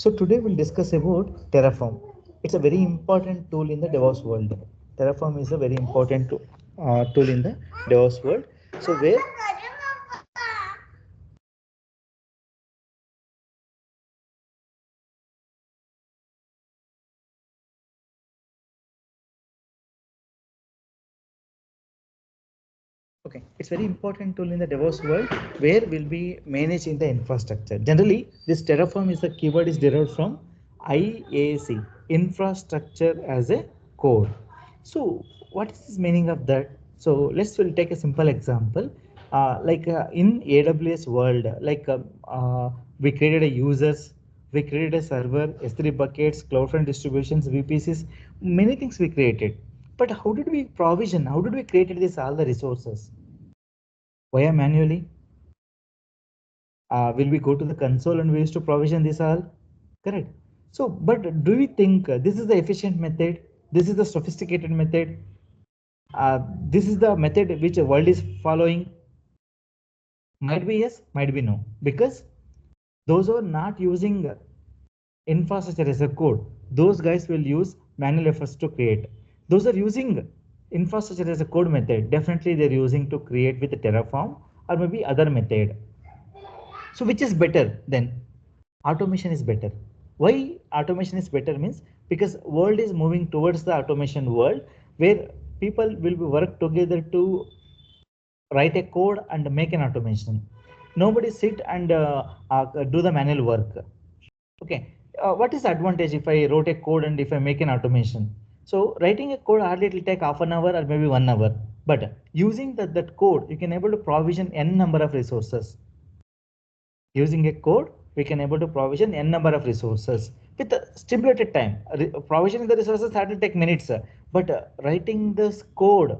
So today we'll discuss about Terraform. It's a very important tool in the DevOps world. Terraform is a very important tool in the DevOps world. So where Okay, it's very important tool in the DevOps world where we'll be managing the infrastructure. Generally, this Terraform is the keyword is derived from IAC, infrastructure as a code. So what is the meaning of that? So we'll take a simple example. In AWS world, we created a users, we created a server, S3 buckets, CloudFront distributions, VPCs, many things we created. But how did we provision? How did we create this all the resources? Via manually? Will we go to the console and we used to provision this all? Correct. So, but do we think this is the efficient method? This is the sophisticated method? This is the method which the world is following? Might be yes, might be no. Because those who are not using infrastructure as a code, those guys will use manual efforts to create. Those are using infrastructure as a code method, definitely they're using to create with Terraform or maybe other method. So which is better then? Automation is better. Why automation is better means because world is moving towards the automation world where people will be work together to write a code and make an automation. Nobody sit and do the manual work. Okay, what is the advantage if I wrote a code and if I make an automation? So writing a code hardly it will take half an hour or maybe 1 hour. But using that code, you can able to provision n number of resources. Using a code, we can able to provision n number of resources with a stipulated time. Provisioning the resources that will take minutes, but writing this code,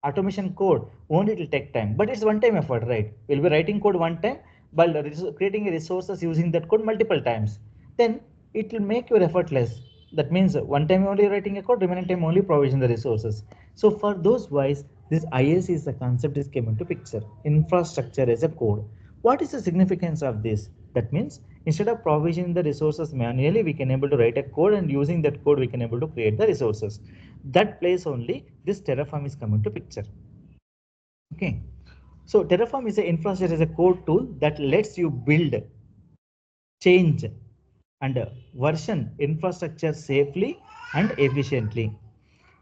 automation code, only it will take time. But it's one-time effort, right? We'll be writing code one time, but creating resources using that code multiple times. Then it will make your effort less. That means one time only writing a code, remaining time only provision the resources. So for those wise, this IS is the concept is came into picture. Infrastructure as a code. What is the significance of this? That means instead of provisioning the resources manually, we can able to write a code and using that code, we can able to create the resources. That place only this Terraform is coming to picture. Okay. So Terraform is an infrastructure as a code tool that lets you build, change and version infrastructure safely and efficiently.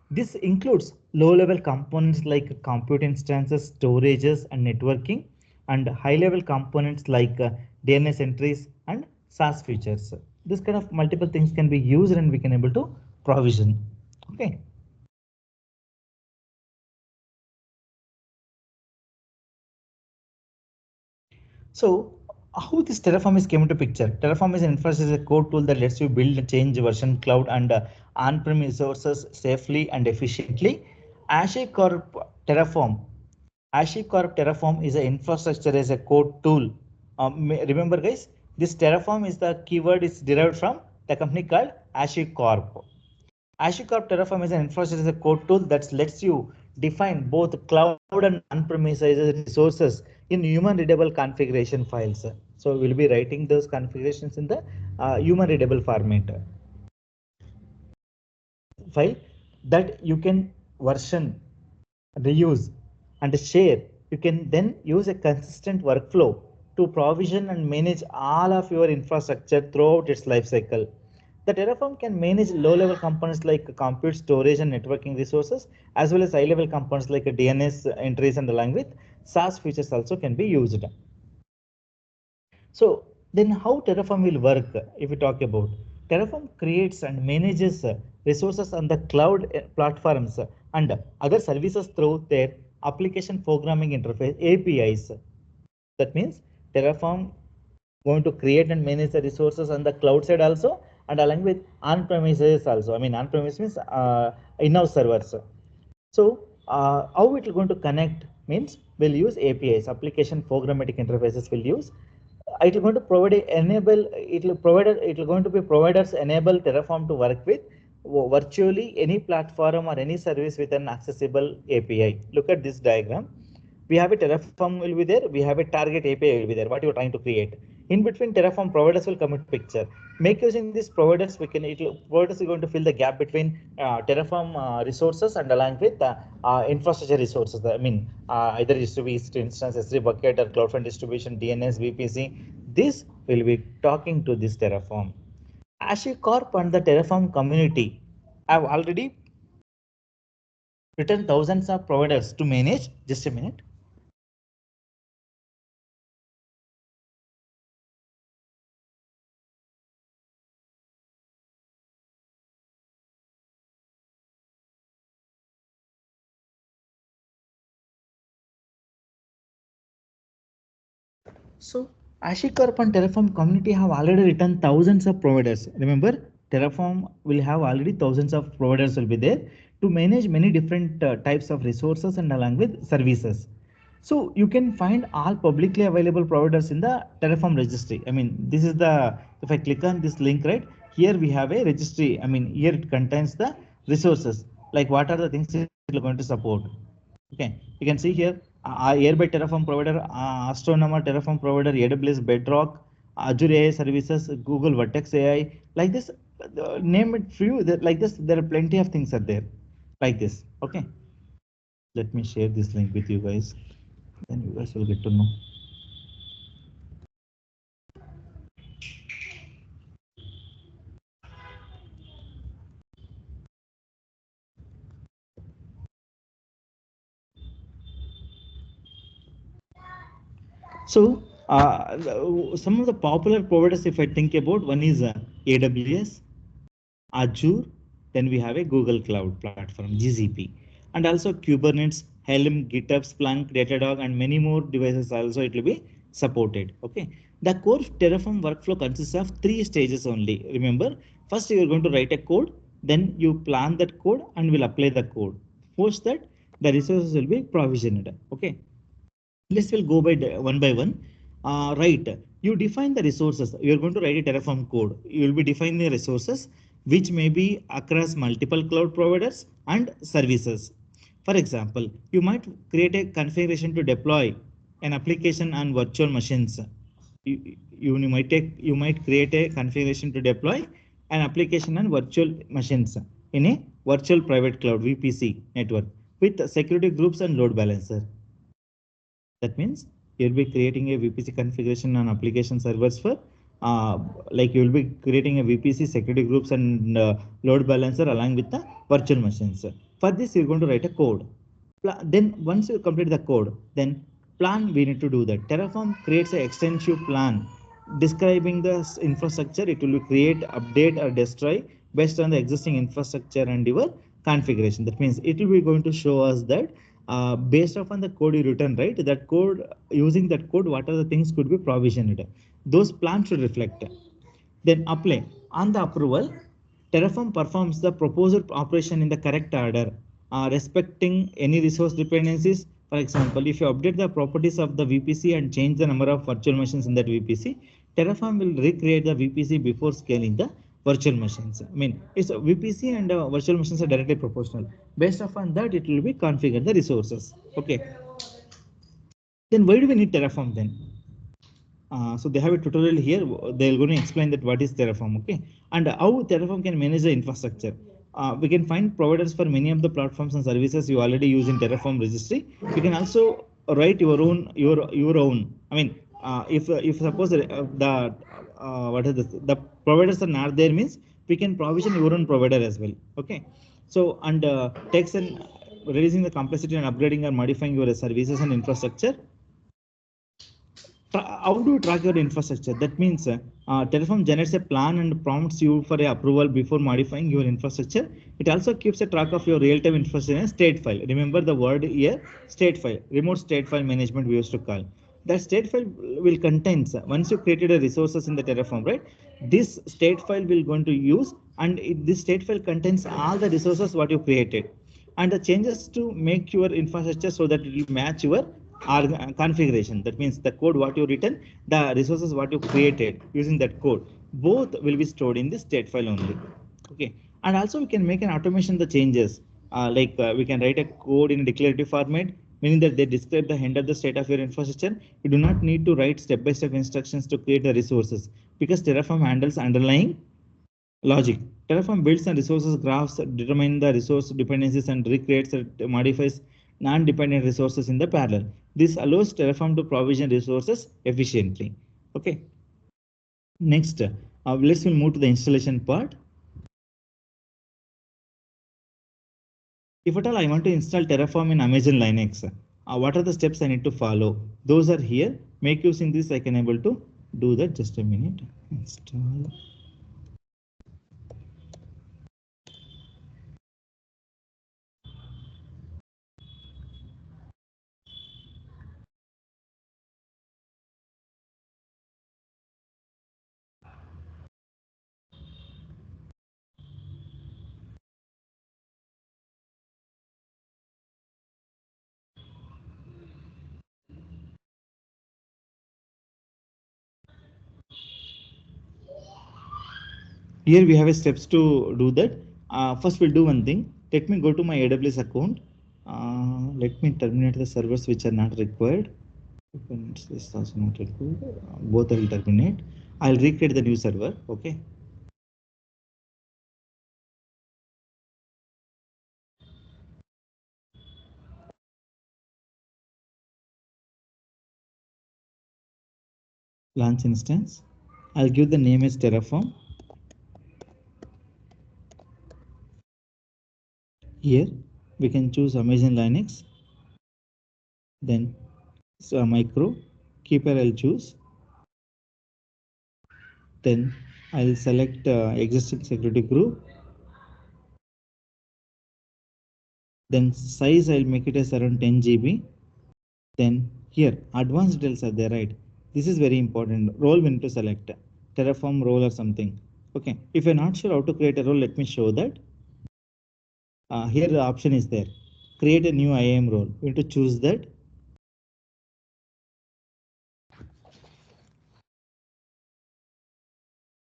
This includes low-level components like compute instances, storages, and networking, and high-level components like DNS entries and SaaS features. This kind of multiple things can be used and we can able to provision. Okay. So how this Terraform is came into picture? Terraform is an infrastructure code tool that lets you build, change version, cloud, and on-prem resources safely and efficiently. Terraform. HashiCorp Terraform is an infrastructure as a code tool. Remember, guys, this Terraform is the keyword is derived from the company called HashiCorp. HashiCorp Terraform is an infrastructure as a code tool that lets you define both cloud and on-premises resources in human readable configuration files. So we'll be writing those configurations in the human readable format file that you can version, reuse and share. You can then use a consistent workflow to provision and manage all of your infrastructure throughout its life cycle. The Terraform can manage low-level components like compute, storage, and networking resources, as well as high-level components like DNS entries and along with SaaS features also can be used. So then how Terraform will work if we talk about Terraform creates and manages resources on the cloud platforms and other services through their application programming interface APIs. That means Terraform going to create and manage the resources on the cloud side also and along with on-premises also. I mean on-premise means in-house servers. So how it will going to connect means we'll use APIs, application programmatic interfaces will use. It will going to provide enable. It will going to be providers enable Terraform to work with virtually any platform or any service with an accessible API. Look at this diagram. We have a Terraform will be there. We have a target API will be there. What you are trying to create. In between, Terraform providers will commit picture. Make using these providers, providers are going to fill the gap between Terraform resources and along with infrastructure resources. I mean, either distributed instance, S3 bucket or CloudFront distribution, DNS, VPC. This will be talking to this Terraform. HashiCorp and the Terraform community have already written thousands of providers to manage. Just a minute. So HashiCorp and Terraform community have already written thousands of providers. Remember, Terraform will have already thousands of providers will be there to manage many different types of resources and along with services. So you can find all publicly available providers in the Terraform registry. I mean, this is the, if I click on this link, right, here we have a registry. I mean, here it contains the resources, like what are the things it is going to support. Okay, you can see here Airby Terraform provider, Astronomer Terraform provider, AWS Bedrock, Azure AI services, Google Vertex AI, like this. Name it few like this. There are plenty of things are there, like this. Okay, let me share this link with you guys, then you guys will get to know. So some of the popular providers, if I think about, one is AWS, Azure, then we have a Google Cloud Platform, GCP, and also Kubernetes, Helm, GitHub, Splunk, Datadog, and many more devices also it will be supported. Okay, the core Terraform workflow consists of 3 stages only. Remember, first you are going to write a code, then you plan that code and will apply the code. Post that, the resources will be provisioned. Okay, let's will go one by one. Right, you define the resources. You're going to write a Terraform code. You will be defining the resources which may be across multiple cloud providers and services. For example, you might create a configuration to deploy an application on virtual machines. You might create a configuration to deploy an application on virtual machines in a virtual private cloud VPC network with security groups and load balancer. That means you'll be creating a VPC configuration on application servers for like you'll be creating a VPC security groups and load balancer along with the virtual machines. For this, you're going to write a code. Then once you complete the code, then plan we need to do that. Terraform creates an extensive plan describing the infrastructure. It will create, update, or destroy based on the existing infrastructure and your configuration. That means it will be going to show us that based upon the code you written, right? That code, using that code, what are the things could be provisioned? Those plans should reflect. Then apply. On the approval, Terraform performs the proposed operation in the correct order, respecting any resource dependencies. For example, if you update the properties of the VPC and change the number of virtual machines in that VPC, Terraform will recreate the VPC before scaling the virtual machines. I mean, it's a VPC and virtual machines are directly proportional. Based upon that, it will be configured the resources. Okay. Then why do we need Terraform then? So they have a tutorial here. They're going to explain that what is Terraform, okay, and how Terraform can manage the infrastructure. We can find providers for many of the platforms and services you already use in Terraform registry. You can also write your own. I mean, if suppose the what is this, the providers are not there, means we can provision your own provider as well. Okay, so and takes and reducing the complexity and upgrading or modifying your services and infrastructure. How do you track your infrastructure? That means Terraform generates a plan and prompts you for a approval before modifying your infrastructure. It also keeps a track of your real-time infrastructure in a state file. Remember the word here, state file, remote state file management we used to call. That state file will contain, once you created a resources in the Terraform, right? This state file will going to use, and this state file contains all the resources what you created, and the changes to make your infrastructure so that it will match your configuration. That means the code what you written, the resources what you created using that code, both will be stored in the state file only. Okay, and also we can make an automation the changes, we can write a code in a declarative format meaning that they describe the end of the state of your infrastructure. You do not need to write step-by-step instructions to create the resources because Terraform handles underlying logic. Terraform builds and resources graphs, determine the resource dependencies and recreates and modifies non-dependent resources in the parallel. This allows Terraform to provision resources efficiently. Okay. Next, let's move to the installation part. If at all I want to install Terraform in Amazon Linux, what are the steps I need to follow? Those are here. Make using this, I can able to do that. Just a minute. Install. Here we have a steps to do that. First we'll do one thing. Let me go to my AWS account. Let me terminate the servers which are not required. This also not required. Both I will terminate. I'll recreate the new server. Okay. Launch instance. I'll give the name as Terraform. Here we can choose Amazon Linux. Then micro. Keeper I'll choose. Then I'll select existing security group. Then size I'll make it as around 10 GB. Then here advanced details are there, right? This is very important. Role we need to select Terraform role or something. Okay, if you're not sure how to create a role, let me show that. Here the option is there. Create a new IAM role. We need to choose that.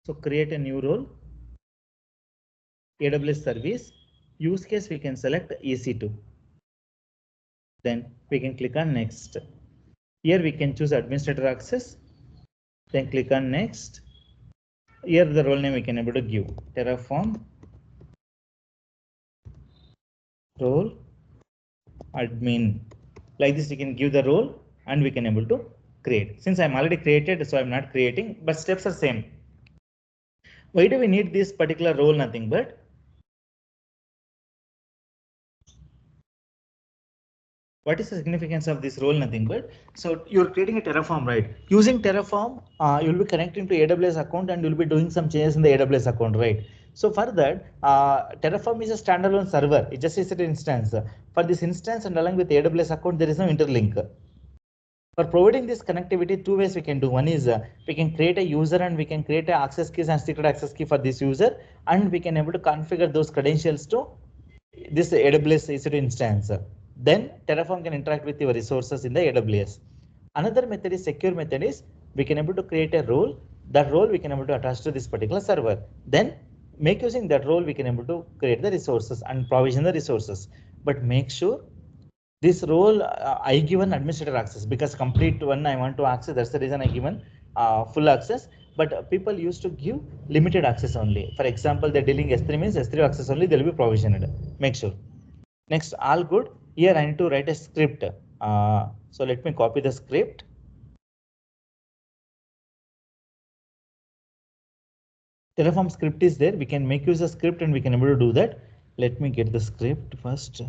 So create a new role. AWS service. Use case we can select EC2. Then we can click on next. Here we can choose administrator access. Then click on next. Here the role name we can able to give Terraform role admin. Like this, we can give the role and we can able to create. Since I'm already created, so I'm not creating, but steps are same. Why do we need this particular role? Nothing but what is the significance of this role? Nothing but so you're creating a Terraform, right? Using Terraform, you'll be connecting to AWS account and you'll be doing some changes in the AWS account, right? So for that, Terraform is a standalone server. It just is an instance. For this instance and along with AWS account, there is no interlink. For providing this connectivity, two ways we can do. One is we can create a user and we can create a access keys and secret access key for this user, and we can able to configure those credentials to this AWS EC2 instance. Then Terraform can interact with your resources in the AWS. Another method is secure method is we can able to create a role. That role we can able to attach to this particular server. Then make using that role we can able to create the resources and provision the resources. But make sure this role I given administrator access because complete one I want to access. That's the reason I given full access. But people used to give limited access only. For example, they're dealing S3 means S3 access only. They'll be provisioned. Make sure. Next, all good. Here I need to write a script. So let me copy the script. Terraform script is there. We can make use of script and we can able to do that. Let me get the script first.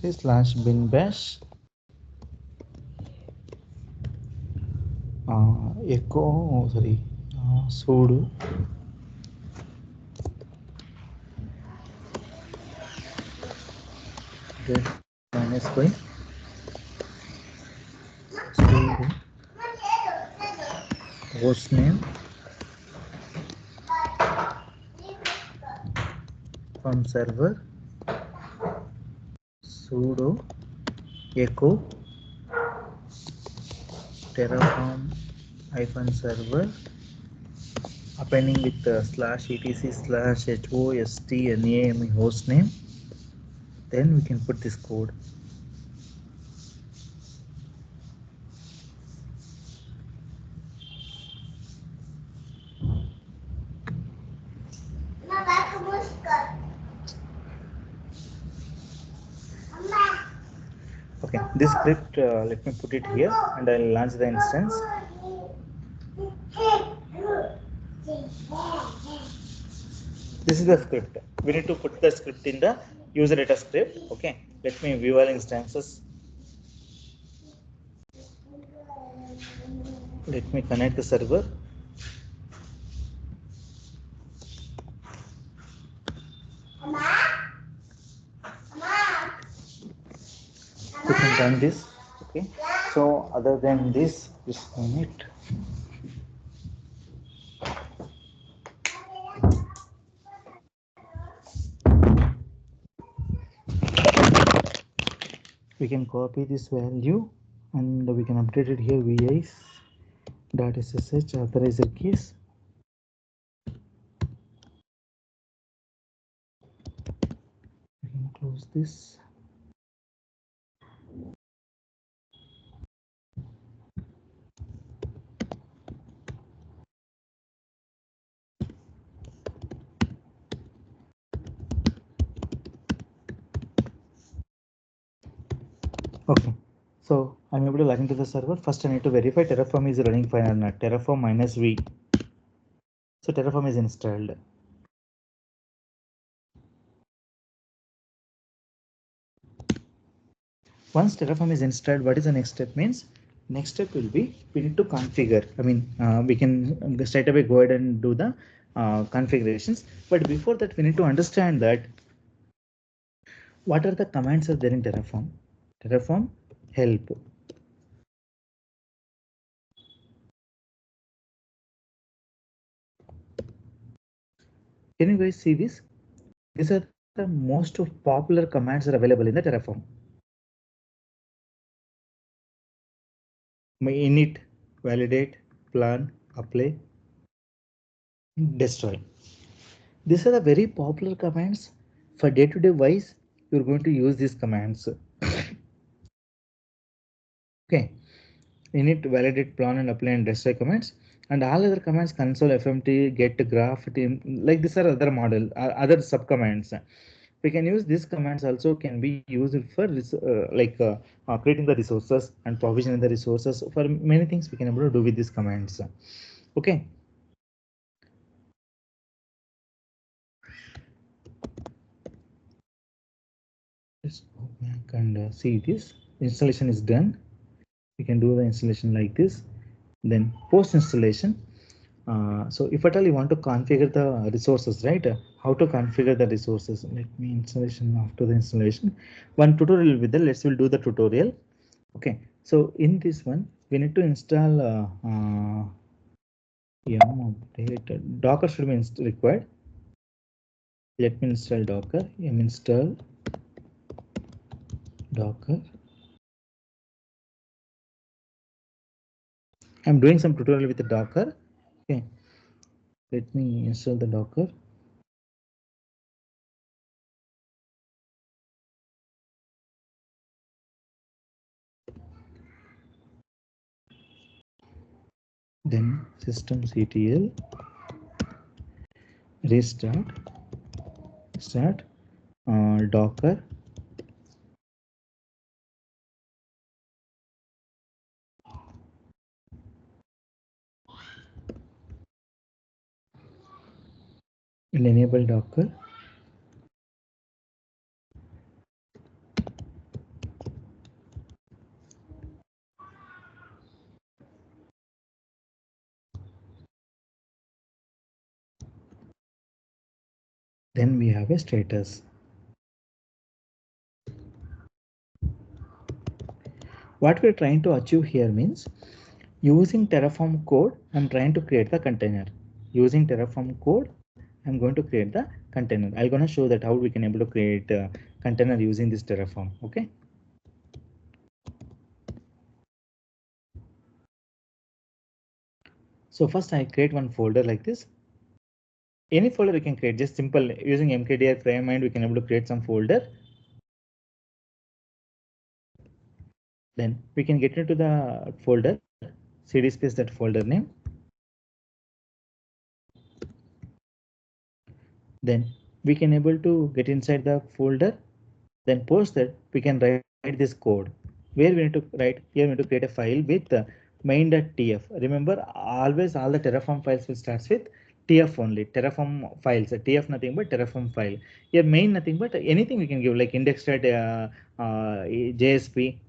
Okay, slash bin bash echo sudo get minus by sudo hostname from server sudo echo terraform -server appending with slash etc slash host name hostname. Then we can put this code. Okay, this script, let me put it here and I'll launch the instance. This is the script. We need to put the script in the user data script. Okay, let me view all instances. Let me connect the server. You can run this. Okay, so other than this minute. We can copy this value and we can update it here. VIs .ssh authorizer keys. We can close this. Okay, so I'm able to log into the server. First, I need to verify Terraform is running fine or not. Terraform -v. So Terraform is installed. Once Terraform is installed, what is the next step? Means next step will be we need to configure. I mean, we can straight away go ahead and do the configurations. But before that, we need to understand that what are the commands are there in Terraform. Terraform help. Can you guys see this? These are the most popular commands are available in the Terraform. Init, validate, plan, apply, destroy. These are the very popular commands for day-to-day wise. You're going to use these commands. Okay, init, validate, plan, and apply and destroy commands, and all other commands console, fmt, get, graph, team, like these are other model, other sub commands. We can use these commands also can be used for creating the resources and provisioning the resources. For many things we can able to do with these commands. Okay. Let's go back and see this installation is done. We can do the installation like this. Then post installation. So if at all you want to configure the resources, right? How to configure the resources? Let me installation after the installation. One tutorial will be there. We'll do the tutorial. Okay. So in this one, we need to install yum update. Docker should be required. Let me install Docker. Yum install Docker. I'm doing some tutorial with the Docker. Okay. Let me install the Docker. Then systemctl restart start Docker and enable Docker. Then we have a status. What we're trying to achieve here means using Terraform code, I'm trying to create the container. Using Terraform code, I'm going to create the container. I'm going to show that how we can able to create a container using this Terraform. Okay. So first I create one folder like this. Any folder we can create, just simple using mkdir command, we can able to create some folder. Then we can get into the folder, cd space that folder name. Then we can able to get inside the folder. Then post that we can write this code where we need to write. Here we need to create a file with main.tf. Remember, always all the Terraform files will start with tf only. Terraform files, tf nothing but Terraform file. Here main nothing but anything we can give, like index.jsp,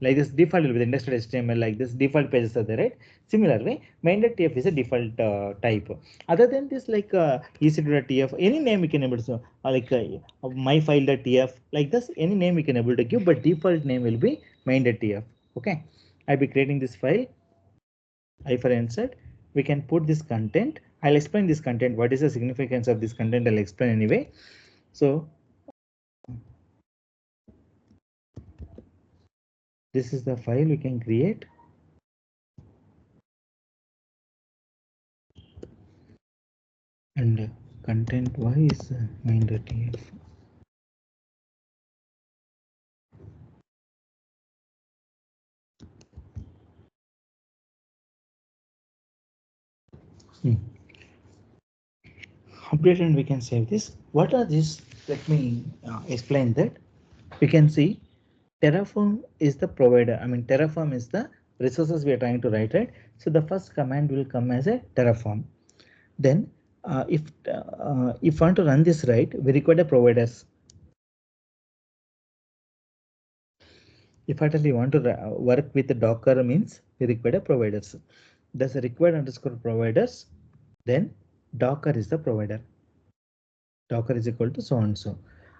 like this default will be the index.html, like this default pages are there, right? Similar way, main.tf is a default type. Other than this, like ec2.tf, any name we can able to, myfile.tf, like this, any name we can able to give, but default name will be main.tf. Okay, I'll be creating this file. I for insert, we can put this content. I'll explain this content. What is the significance of this content? I'll explain anyway. So this is the file we can create. And content wise main.tf. Update and we can save this. What are these? Let me explain that. We can see Terraform is the provider. I mean, Terraform is the resources we are trying to write, right? So the first command will come as a Terraform. Then if want to run this right, we require the providers. If actually want to work with the Docker means we require the providers. There's a required underscore providers. Then Docker is the provider. Docker is equal to so and so.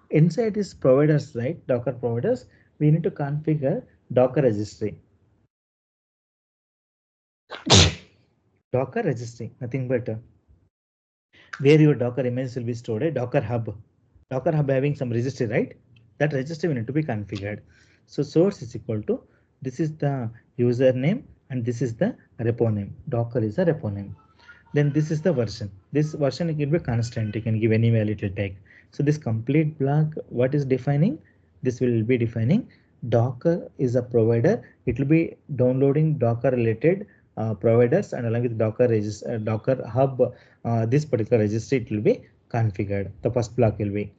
Inside this providers, right? Docker providers, we need to configure Docker registry. Docker registry, nothing but where your Docker images will be stored, a Docker hub. Docker hub having some registry, right? That registry will need to be configured. So source is equal to, this is the username and this is the repo name. Docker is the repo name. Then this is the version. This version it can be constant. You can give any value it will take. So this complete block, what is defining? This will be defining Docker is a provider. It will be downloading Docker related providers, and along with Docker hub, this particular registry it will be configured. The first block will be.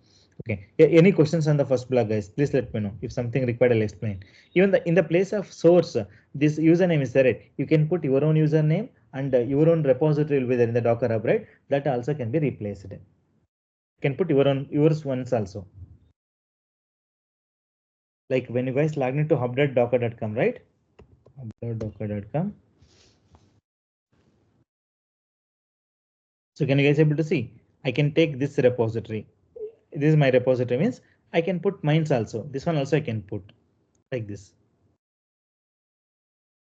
Okay. Any questions on the first block, guys? Please let me know. If something required, I'll explain. Even in the place of source, this username is there. Right? You can put your own username and your own repository will be there in the Docker hub, right? That also can be replaced. You can put yours ones also. Like when you guys log into hub.docker.com, right? Hub.docker.com. So can you guys able to see? I can take this repository. This is my repository, means I can put mines also. This one also I can put like this.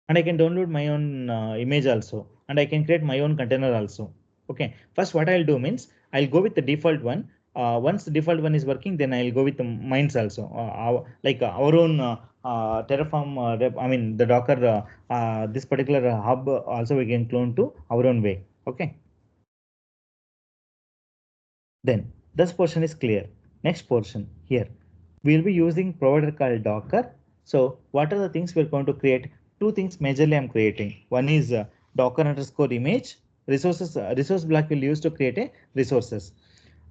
And I can download my own image also, and I can create my own container also. Okay, first what I'll do means I'll go with the default one. Once the default one is working, then I'll go with the mines also, our own Terraform. I mean the Docker. This particular hub also we can clone to our own way. Okay. Then this portion is clear. Next portion here, we'll be using provider called Docker. So what are the things we're going to create? Two things majorly I'm creating. One is Docker underscore image resources. Resource block will use to create a resources.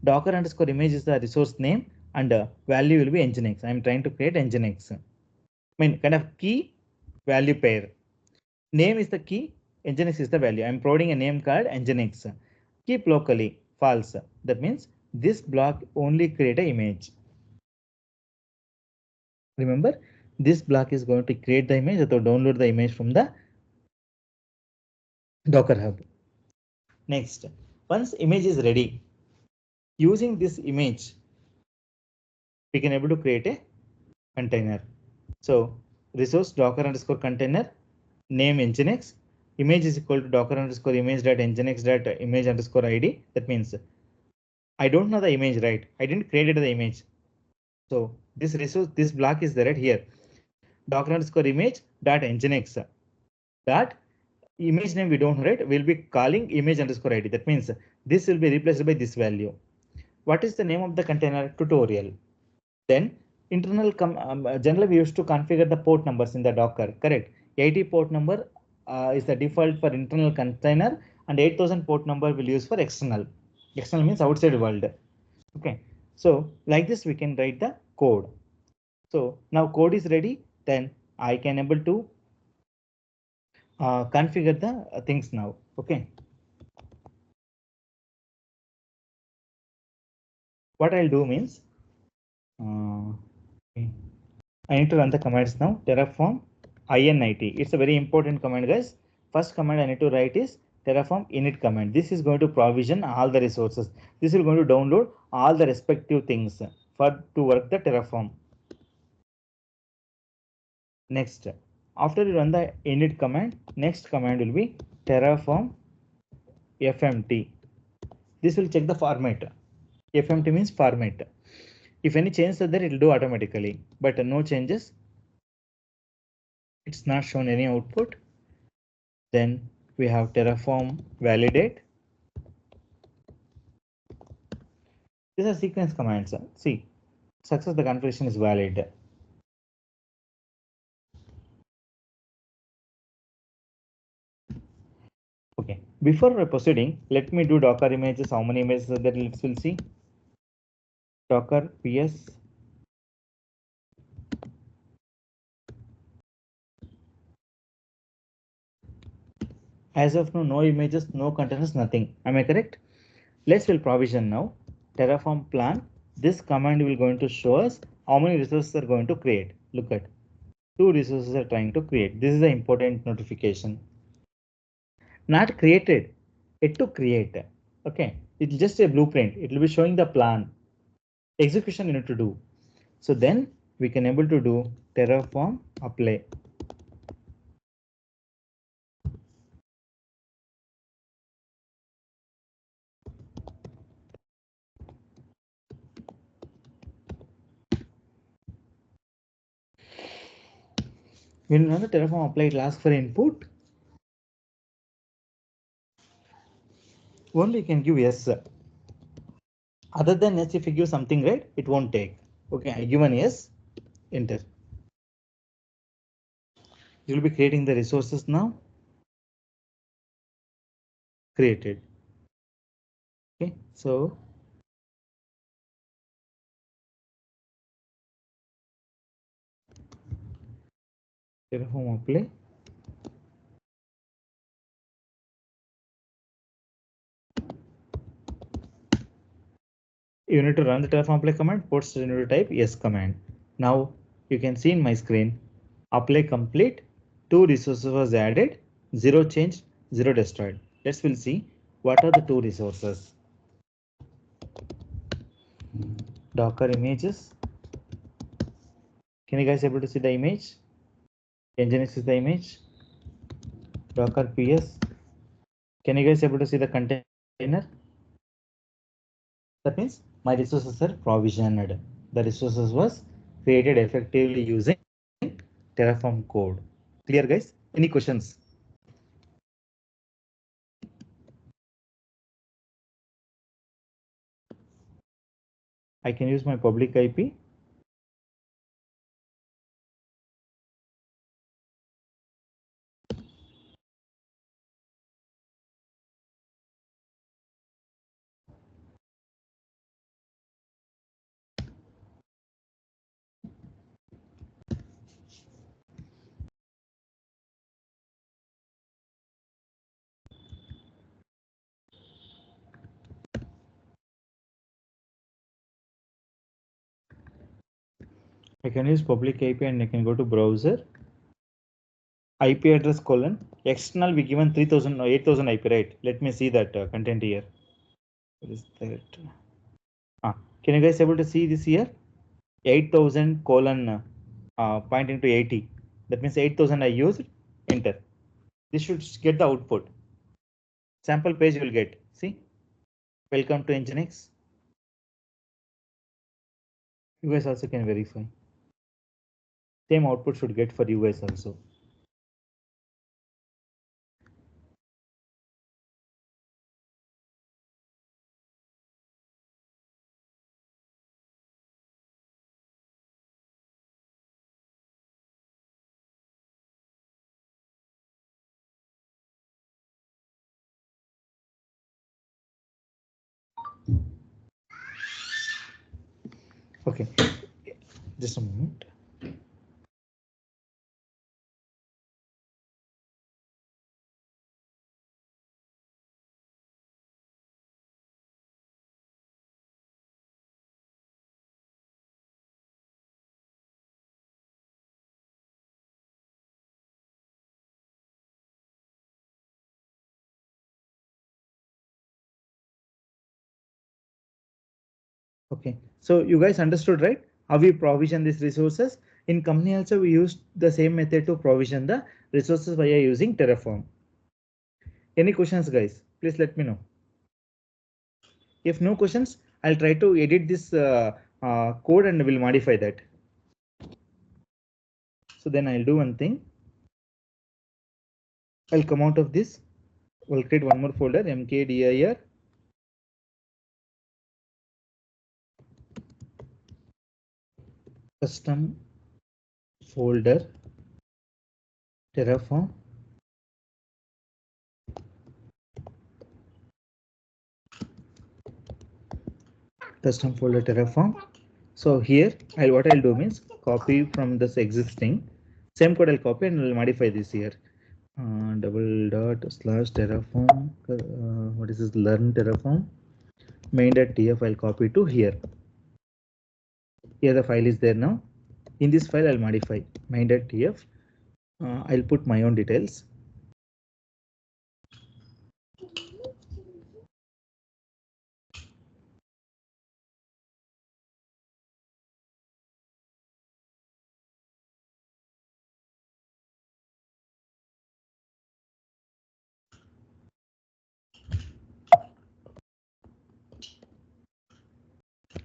Docker underscore image is the resource name, and value will be NGINX. I'm trying to create NGINX. I mean kind of key value pair. Name is the key, NGINX is the value. I'm providing a name called NGINX. Keep locally false. That means this block only create an image. Remember, this block is going to create the image or download the image from the Docker hub. Next, once image is ready, using this image, we can able to create a container. So resource docker underscore container, name NGINX, image is equal to docker underscore image dot nginx dot image underscore id. That means I don't know the image, right? I didn't create the image. So this resource, this block is there right here. Docker underscore image dot nginx dot image name we don't know, right? We'll be calling image underscore id. That means this will be replaced by this value. What is the name of the container? Tutorial. Then internal generally we used to configure the port numbers in the Docker, correct? 80 port number is the default for internal container, and 8000 port number will use for external. External means outside world. Okay, so like this we can write the code. So now code is ready, then I can able to configure the things now. Okay, what I'll do means okay. I need to run the commands now. Terraform init. It's a very important command, guys. First command I need to write is Terraform init command. This is going to provision all the resources. This is going to download all the respective things for to work the Terraform. Next, after you run the init command, next command will be Terraform fmt. This will check the format. Fmt means format. If any changes are there, it will do automatically. But no changes. It's not shown any output. Then we have Terraform validate. These are sequence commands. See, success the configuration is valid. Okay, before proceeding, let me do Docker images. How many images are there? Let's will see. Docker ps as of now, no images, no containers, nothing. Am I correct? Let's will provision now. Terraform plan. This command will going to show us how many resources are going to create. Look at 2 resources are trying to create. This is the important notification. Not created, it to create. Okay, it's just a blueprint. It will be showing the plan. Execution you need to do. So then we can able to do Terraform apply. When you run the Terraform apply, it asks for input. Only you can give yes. Other than yes, if you give something right, it won't take. Okay, I given yes, enter. You will be creating the resources now. Created. Okay, so Terraform apply. You need to run the Terraform apply command. Post you need to type yes command. Now you can see in my screen, apply complete. 2 resources was added, 0 changed, 0 destroyed. Let's will see what are the 2 resources. Docker images. Can you guys able to see the image? NGINX is the image. Docker ps. Can you guys able to see the container? That means my resources are provisioned. The resources was created effectively using Terraform code. Clear, guys? Any questions? I can use my public IP. I can use public IP and I can go to browser. IP address colon external we given 3000 or 8000 IP, right? Let me see that content here. What is that? Can you guys able to see this here? 8000 colon pointing to 80. That means 8000 I used, enter. This should get the output. Sample page you will get. See, welcome to NGINX. You guys also can verify. Same output should get for you guys also. Okay, just a moment. Okay, so you guys understood, right? How we provision these resources. In company also we use the same method to provision the resources via using Terraform. Any questions, guys? Please let me know. If no questions, I'll try to edit this code and will modify that. So then I'll do one thing. I'll come out of this. We'll create one more folder, mkdir custom folder Terraform. Custom folder Terraform. So here what I'll do means copy from this existing same code. I'll copy and I'll modify this here. Double dot slash Terraform. What is this? Learn Terraform. Main.tf. I'll copy to here. Here the file is there now. In this file I'll modify main.tf. I'll put my own details.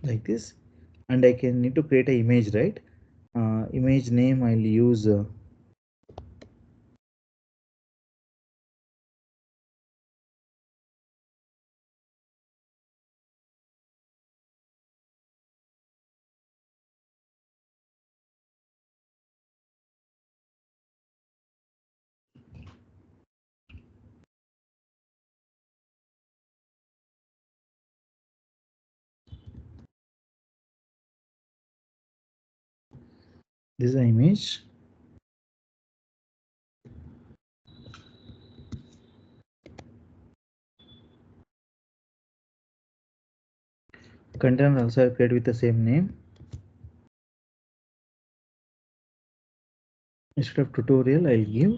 Like this, and I can need to create an image, right? Image name I'll use this is an image. Container also I create with the same name. Instead of tutorial, I'll give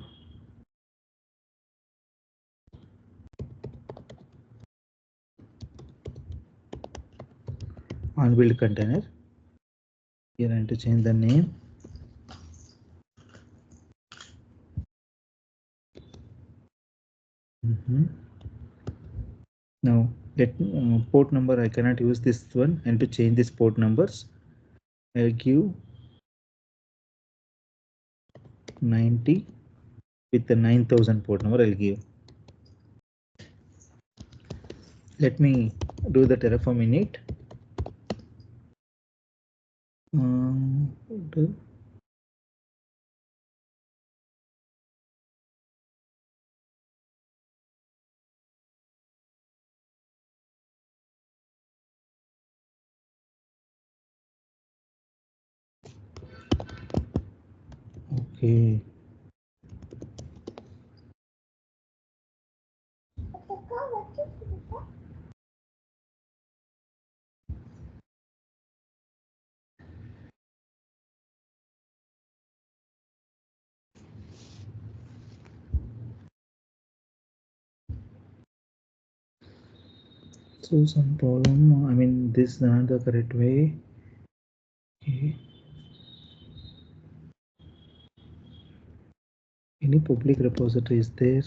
unbuild container. Here I need to change the name. Now let port number, I cannot use this one, and to change this port numbers I'll give 90 with the 9000 port number. I'll give. Let me do the Terraform init. Okay. So some problem, I mean this is not the correct way. Okay. Any public repository is there?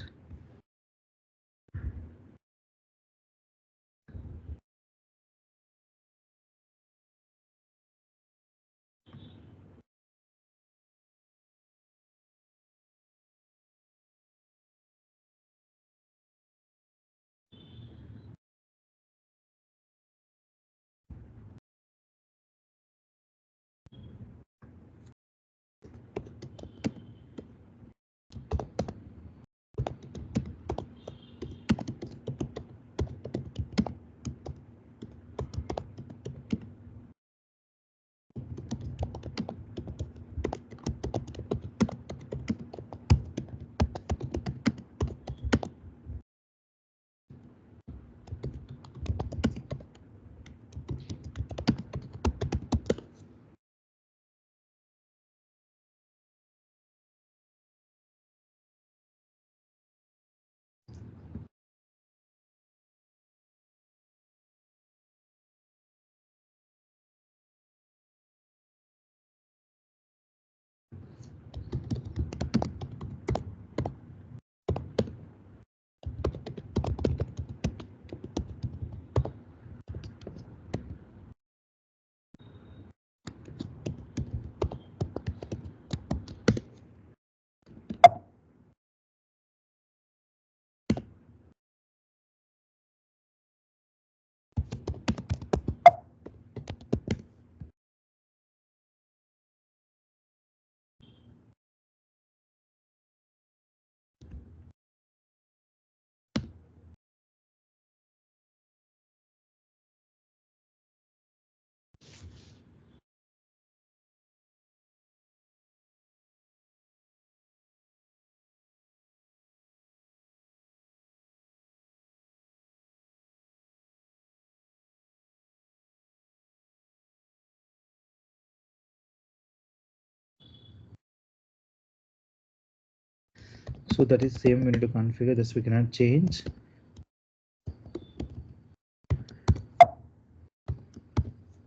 So that is same we need to configure this, we cannot change,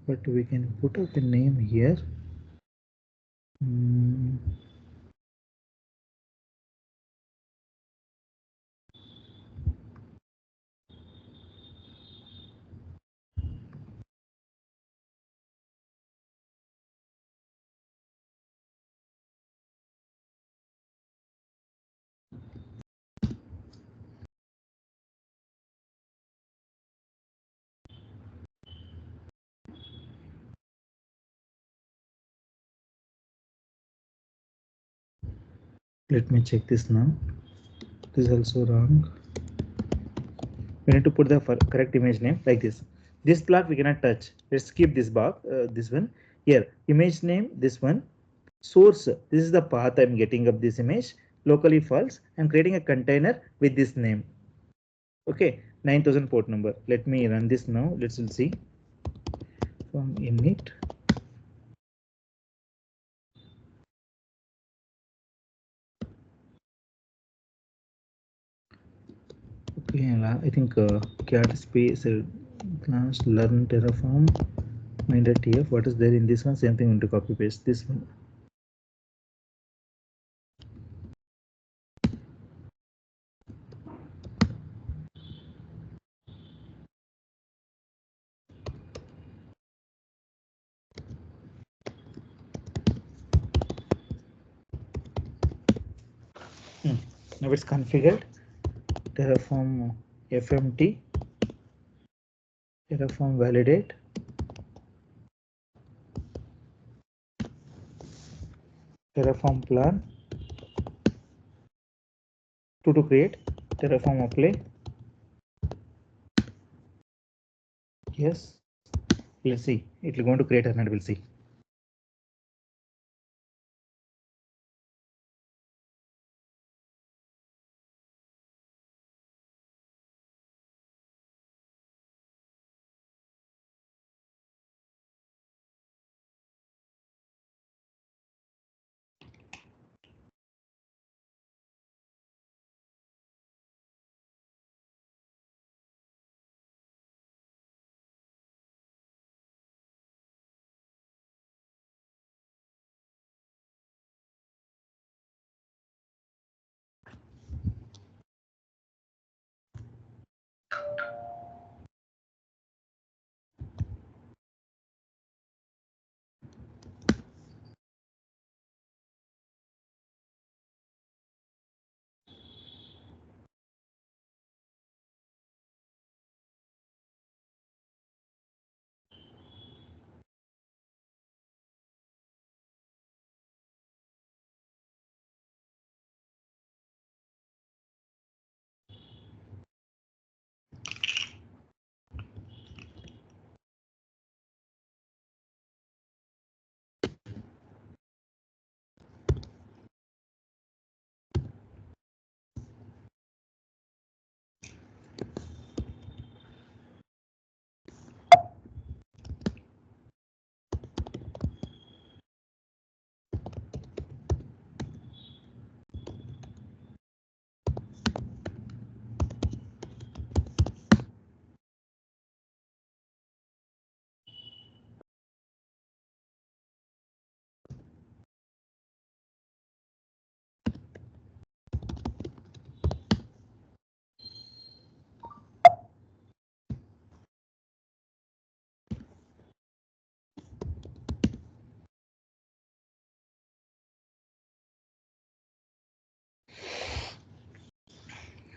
but we can put up a name here. Let me check this now. This is also wrong. We need to put the correct image name like this. This block we cannot touch. Let's keep this block, this one here. Image name, this one. Source, this is the path I'm getting of this image. Locally false. I'm creating a container with this name. Okay, 9000 port number. Let me run this now. Let's see from init. Okay, I think cat space class learn Terraform main.tf. What is there in this one? Same thing, into copy paste this one. Now it's configured. Terraform FMT, Terraform validate, Terraform plan, to create, Terraform apply. Yes, let's see. It will going to create and we'll see.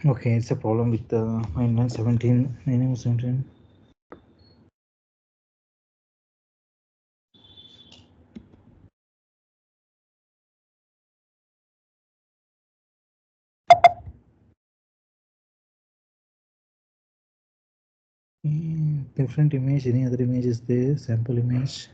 Okay, it's a problem with the 917, 917. Different image, any other image is there, sample image.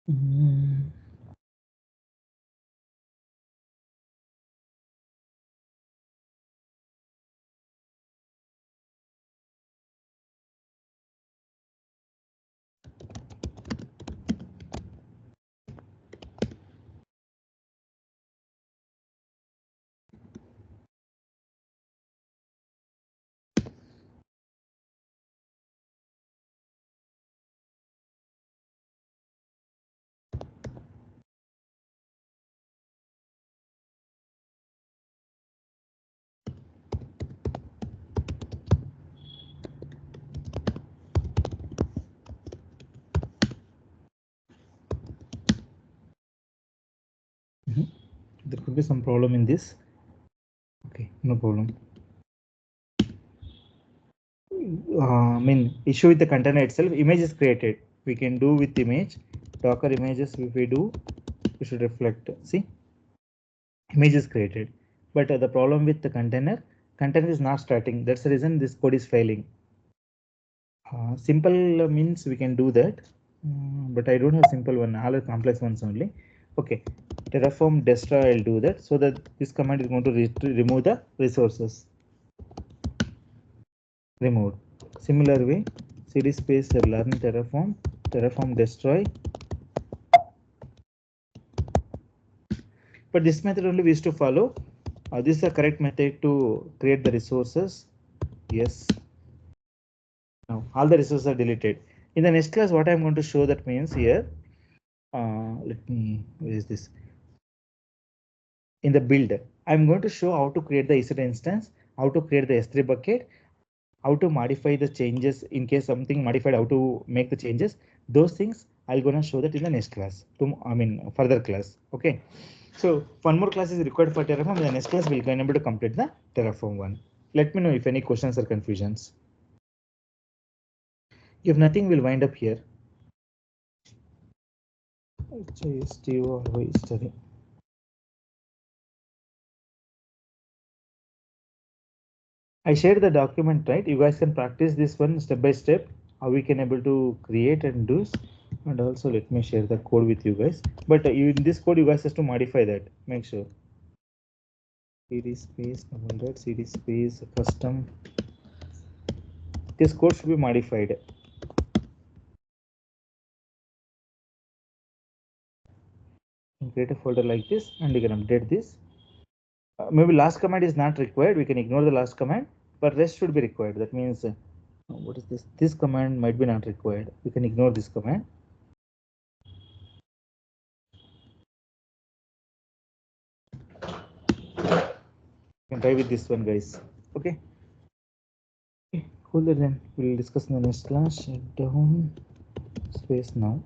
Mm. There could be some problem in this. Okay, no problem. I mean, issue with the container itself, image is created. We can do with image, Docker images. If we do, we should reflect. See, image is created, but the problem with the container is not starting. That's the reason this code is failing. Simple means we can do that, but I don't have simple one. All are complex ones only. Okay, Terraform destroy. I'll do that so that this command is going to remove the resources. Remove. Similar way, cd space learn Terraform Terraform destroy. But this method only we used to follow. This is the correct method to create the resources. Yes. Now all the resources are deleted. In the next class, what I'm going to show, that means here, let me, where is this? In the build, I'm going to show how to create the EC2 instance, how to create the S3 bucket, how to modify the changes in case something modified, how to make the changes. Those things I'm gonna show that in the next class, further class. Okay. So one more class is required for Terraform. In the next class, we'll be able to complete the Terraform one. Let me know if any questions or confusions. If nothing, we'll wind up here. Study. I shared the document, right? You guys can practice this one step by step, how we can able to create and do. And also let me share the code with you guys. But in this code, you guys have to modify that. Make sure. CD space, CD space, custom. This code should be modified. Create a folder like this, and you can update this. Maybe last command is not required. We can ignore the last command, but rest should be required. That means, what is this? This command might be not required. We can ignore this command. You can try with this one, guys. Okay. Cool. Then we'll discuss in the next class. Shut down space now.